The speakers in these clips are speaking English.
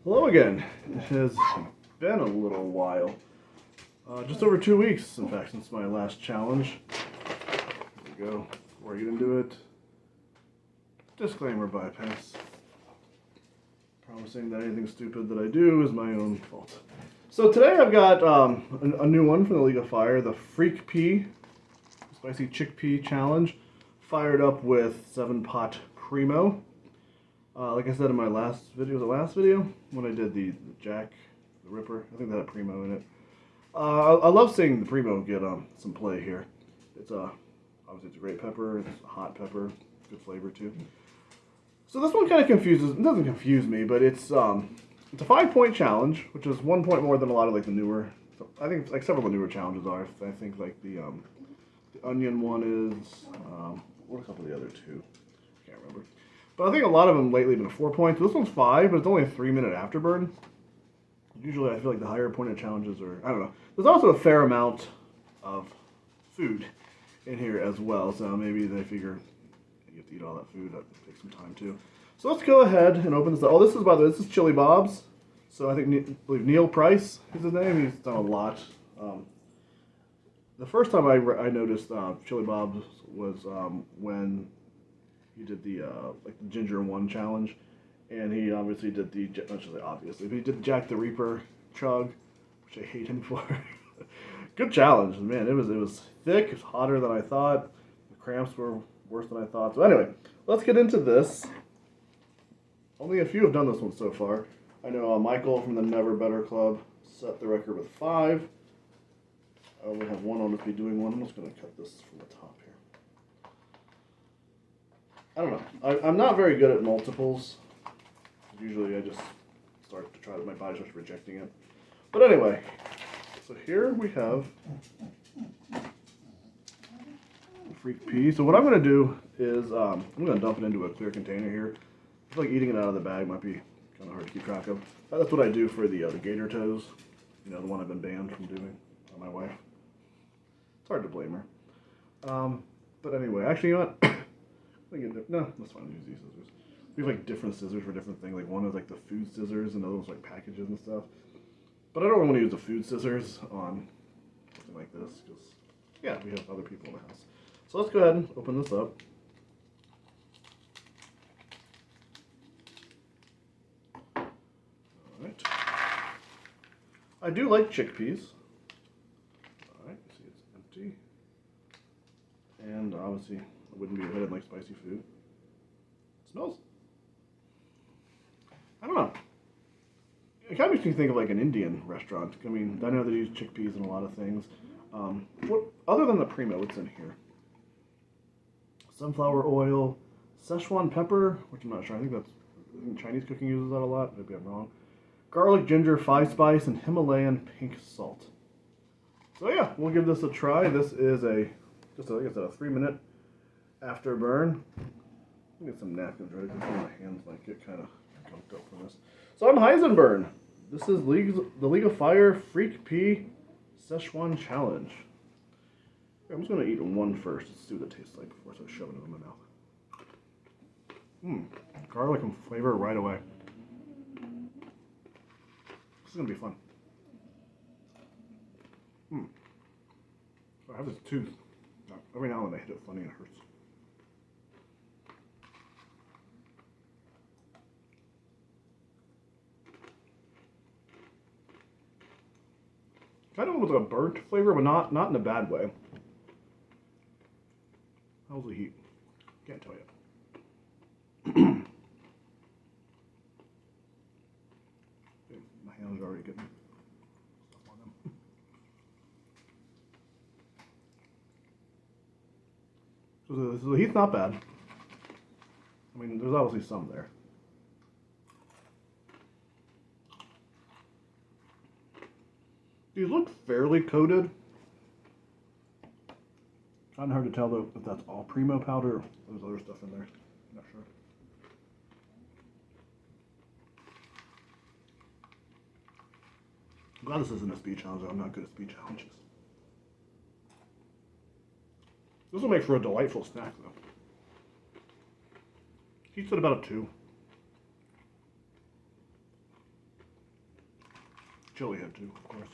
Hello again. It has been a little while. Just over 2 weeks, in fact, since my last challenge. There we go. Before I get into it, disclaimer bypass. Promising that anything stupid that I do is my own fault. So today I've got a new one from the League of Fire, the Freakpea Spicy Chickpea Challenge, fired up with 7-pot Primo. Like I said in my last video, when I did the Jack the Ripper, I think that had Primo in it. I love seeing the Primo get some play here. It's obviously it's a great pepper, it's a hot pepper, good flavor too. So this one kind of doesn't confuse me, but it's a 5-point challenge, which is 1 point more than a lot of like the newer. I think like several of the newer challenges are. I think like the onion one is. What are a couple of the other two? I can't remember. But I think a lot of them lately have been 4 points. This one's 5, but it's only a 3-minute afterburn. Usually I feel like the higher pointed challenges are, I don't know. There's also a fair amount of food in here as well, so maybe they figure you have to eat all that food. That takes some time too. So let's go ahead and open this up. Oh, this is, by the way, this is Chili Bob's. So I believe Neil Price is his name. He's done a lot. The first time I noticed Chili Bob's was when he did the like the Ginger 1 challenge, and he obviously did the, not really obviously, but he did the Jack the Reaper chug, which I hate him for. Good challenge, man. It was thick, it was hotter than I thought. The cramps were worse than I thought. So anyway, let's get into this. Only a few have done this one so far. I know Michael from the Never Better Club set the record with 5. I only have one on to be doing one. I'm just going to cut this from the top here. I don't know. I'm not very good at multiples. Usually I just start to try to, my body starts rejecting it. But anyway, so here we have Freakpea. So what I'm going to do is I'm going to dump it into a clear container here. I feel like eating it out of the bag might be kind of hard to keep track of. That's what I do for the gator toes. You know, the one I've been banned from doing by my wife. It's hard to blame her. But anyway, actually, you know what? No, that's fine. I'll use these scissors. We have like different scissors for different things. Like one is like the food scissors, and the other one's like packages and stuff. But I don't want to use the food scissors on something like this because, yeah, we have other people in the house. So let's go ahead and open this up. All right. I do like chickpeas. All right, see it's empty. And obviously, I wouldn't be admitted like spicy food. It smells. I don't know. It kind of makes me think of like an Indian restaurant. I mean, I know they use chickpeas in a lot of things. Other than the Primo, what's in here? Sunflower oil, Szechuan pepper, which I'm not sure. I think Chinese cooking uses that a lot. Maybe I'm wrong. Garlic, ginger, 5-spice, and Himalayan pink salt. So yeah, we'll give this a try. This is just like I said, a 3-minute afterburn. I'll get some napkins ready because my hands might get kind of gunked up from this. So I'm Heisenberg. This is the League of Fire Freakpea Szechuan Challenge. I'm just going to eat one first. Let's see what it tastes like before I start shoving it in my mouth. Garlic and flavor right away. This is going to be fun. I have this tooth. Every now and then I hit it funny and it hurts. Kind of with a burnt flavor, but not in a bad way. How's the heat? Can't tell you. My hands are already getting stuff on them. So the heat's not bad. I mean, there's obviously some there. These look fairly coated. Kind of hard to tell though if that's all Primo powder or there's other stuff in there. Not sure. I'm glad this isn't a speed challenge. I'm not good at speed challenges. This will make for a delightful snack, though. He said about a 2. chili head too, of course.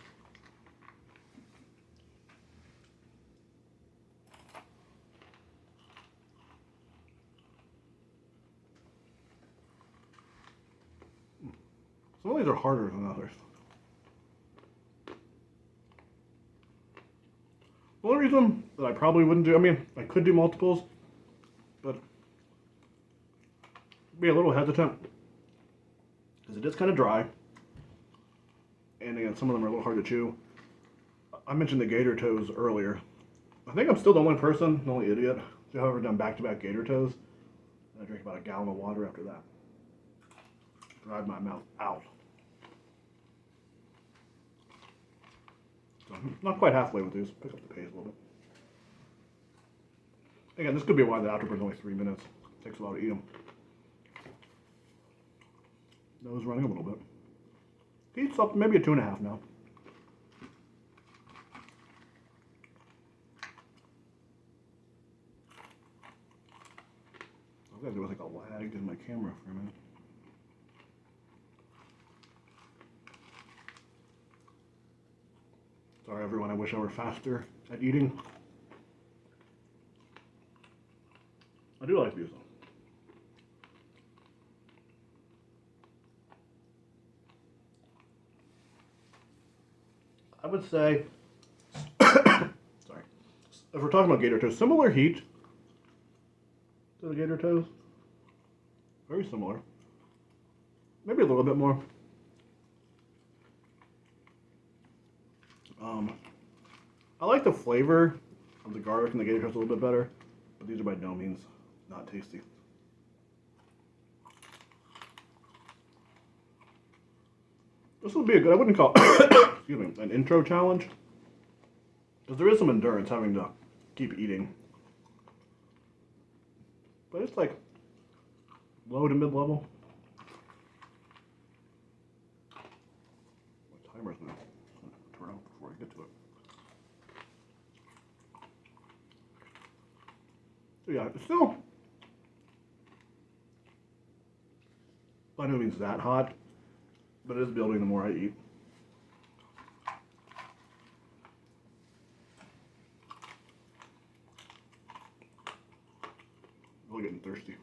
Some of these are harder than others. The only reason that I probably wouldn't do, I mean, I could do multiples, but I'd be a little hesitant because it is kind of dry. And again, some of them are a little hard to chew. I mentioned the gator toes earlier. I think I'm still the only person, the only idiot, to have ever done back-to-back gator toes. And I drank about a gallon of water after that. Dried my mouth out. So I'm not quite halfway with these. Pick up the pace a little bit. Again, this could be why the afterburn is only 3 minutes. It takes a while to eat them. Nose running a little bit. Heat's up maybe a 2.5 now. I thought there was like a lag in my camera for a minute. Sorry everyone, I wish I were faster at eating. I do like these though. I would say, sorry, if we're talking about gator toes, similar heat to the gator toes. Very similar. Maybe a little bit more. I like the flavor of the garlic and the gator toes a little bit better, but these are by no means not tasty. This would be a good, I wouldn't call excuse me, an intro challenge, because there is some endurance having to keep eating. But it's like low to mid-level. My timer's going to turn out before I get to it. So yeah, it's still by no means that hot, but it is building the more I eat. Really getting thirsty.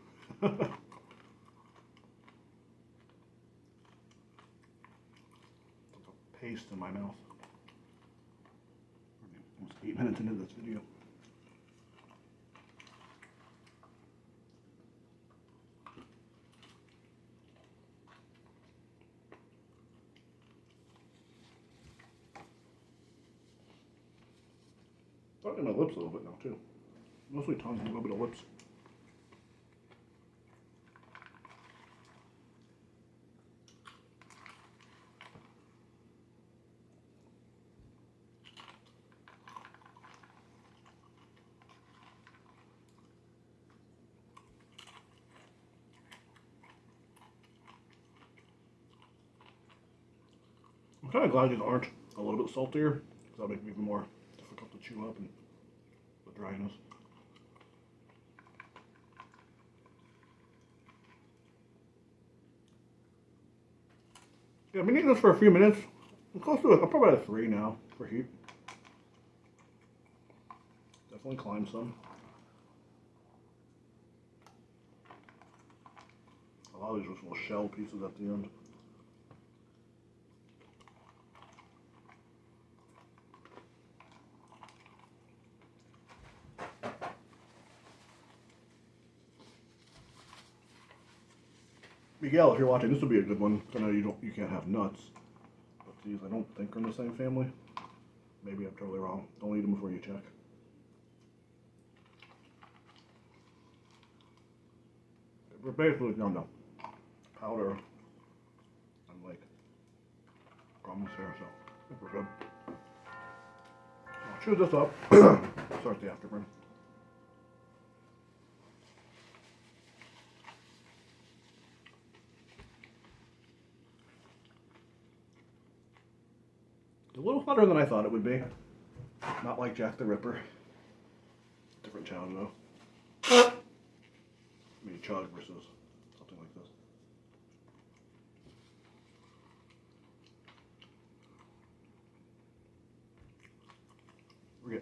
Paste in my mouth. Almost 8 minutes into this video. Starting my lips a little bit now too. Mostly tongue and a little bit of lips. I'm kind of glad these aren't a little bit saltier, because that'll make them even more difficult to chew up and the dryness. Yeah, I've been eating this for a few minutes. I'm close to it. I'm probably at a 3 now for heat. Definitely climbed some. A lot of these are just little shell pieces at the end. Miguel, if you're watching, this would be a good one. I know you can't have nuts, but these I don't think are in the same family. Maybe I'm totally wrong. Don't eat them before you check. We're basically down to powder and like crumbs here, so I think we're good. I'll chew this up. Start the afterburn. A little hotter than I thought it would be. Not like Jack the Ripper. Different challenge though. I mean chug versus something like this.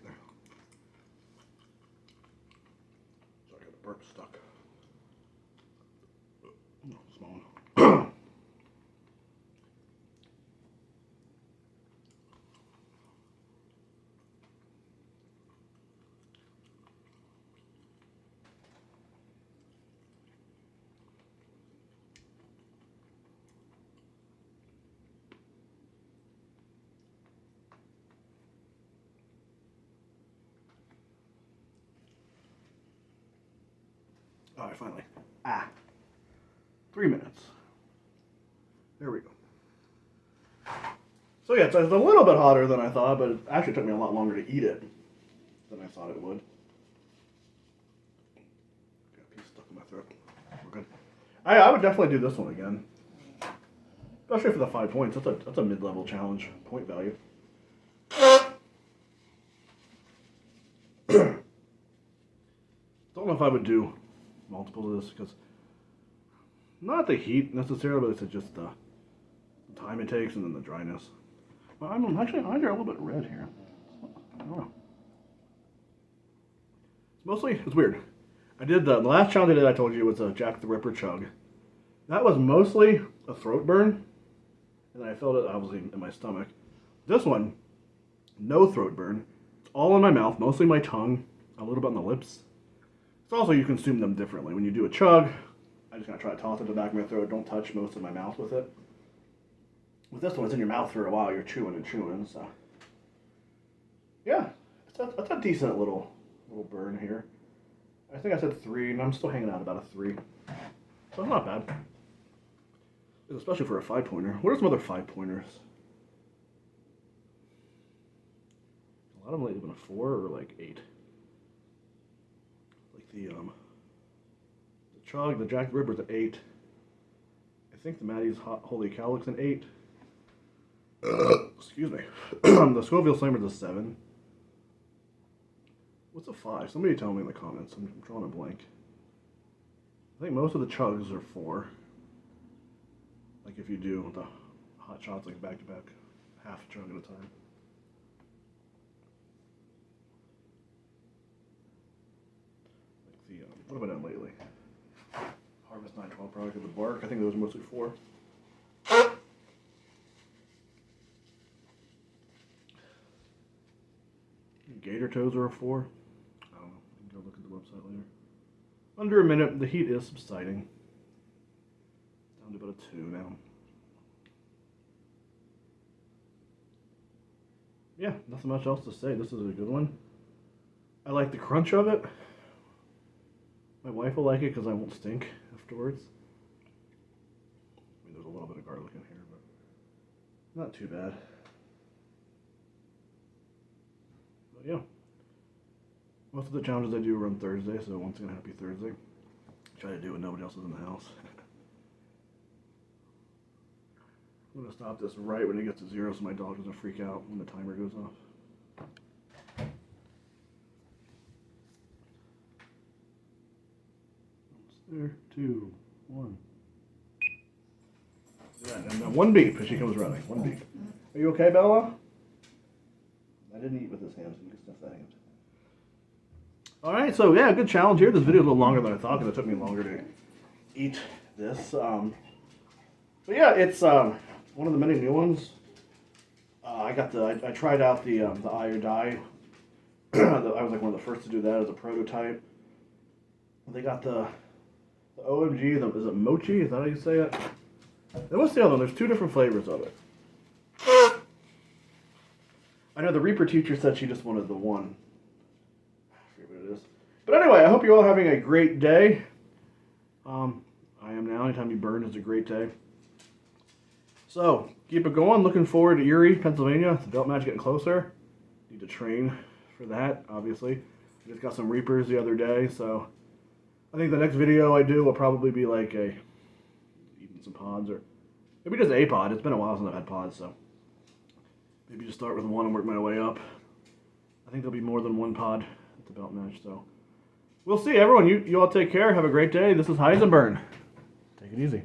there. So I got the burp stuck. Oh, small one. All right, finally. 3 minutes. There we go. So yeah, it's a little bit hotter than I thought, but it actually took me a lot longer to eat it than I thought it would. Got a piece stuck in my throat. We're good. I would definitely do this one again, especially for the 5 points. That's a mid-level challenge point value. Don't know if I would do multiples of this because not the heat necessarily, but it's just the time it takes and then the dryness. Well, I'm actually eyes are a little bit red here. I don't know. It's weird. I did the last challenge I did. I told you was a Jack the Ripper chug. That was mostly a throat burn, and I felt it obviously in my stomach. This one, no throat burn. It's all in my mouth, mostly my tongue, a little bit on the lips. It's also you consume them differently. When you do a chug, I just gotta try to toss it to the back of my throat. Don't touch most of my mouth with it. With this one, it's in your mouth for a while. You're chewing and chewing. So yeah, it's a decent little burn here. I think I said 3, and I'm still hanging out about a 3. So it's not bad, especially for a 5-pointer. What are some other 5-pointers? A lot of them lately have been a 4 or like 8. Like the Chug, the Jack the Ripper's an 8. I think the Maddie's Holy Cowlick's an 8. Excuse me. The Scoville Slammer's a 7. What's a 5? Somebody tell me in the comments. I'm drawing a blank. I think most of the chugs are 4. Like if you do the hot shots like back to back, half a chug at a time. Like the what have I done lately? Harvest 912 product of the bark. I think those are mostly 4. Gator toes are a 4. I don't know. You can go look at the website later. Under a minute. The heat is subsiding. Down to about a 2 now. Yeah, nothing much else to say. This is a good one. I like the crunch of it. My wife will like it because I won't stink afterwards. I mean, there's a little bit of garlic in here, but not too bad. But yeah, most of the challenges I do are on Thursday, so once again, happy Thursday. Try to do it when nobody else is in the house. I'm going to stop this right when it gets to 0 so my dog doesn't freak out when the timer goes off. There, 2, 1. Yeah, and then 1 beep as she comes running. 1 beep. Are you okay, Bella? I didn't eat with his hands, so you can stuff that hand. Alright, so yeah, good challenge here. This video is a little longer than I thought because it took me longer to eat this. But yeah, it's one of the many new ones. I tried out the Eye or Die. I was like one of the first to do that as a prototype. They got the OMG, is it mochi? Is that how you say it? And what's the other one? There's 2 different flavors of it. I know the Reaper teacher said she just wanted the one. I forget what it is. But anyway, I hope you're all having a great day. I am now. Anytime you burn is a great day. So, keep it going. Looking forward to Erie, Pennsylvania. The belt match getting closer. Need to train for that, obviously. I just got some Reapers the other day, so I think the next video I do will probably be like eating some pods, or maybe just a pod. It's been a while since I've had pods, so maybe just start with 1 and work my way up. I think there'll be more than 1 pod at the belt match, so we'll see. Everyone, you all take care. Have a great day. This is Heisenburn. Take it easy.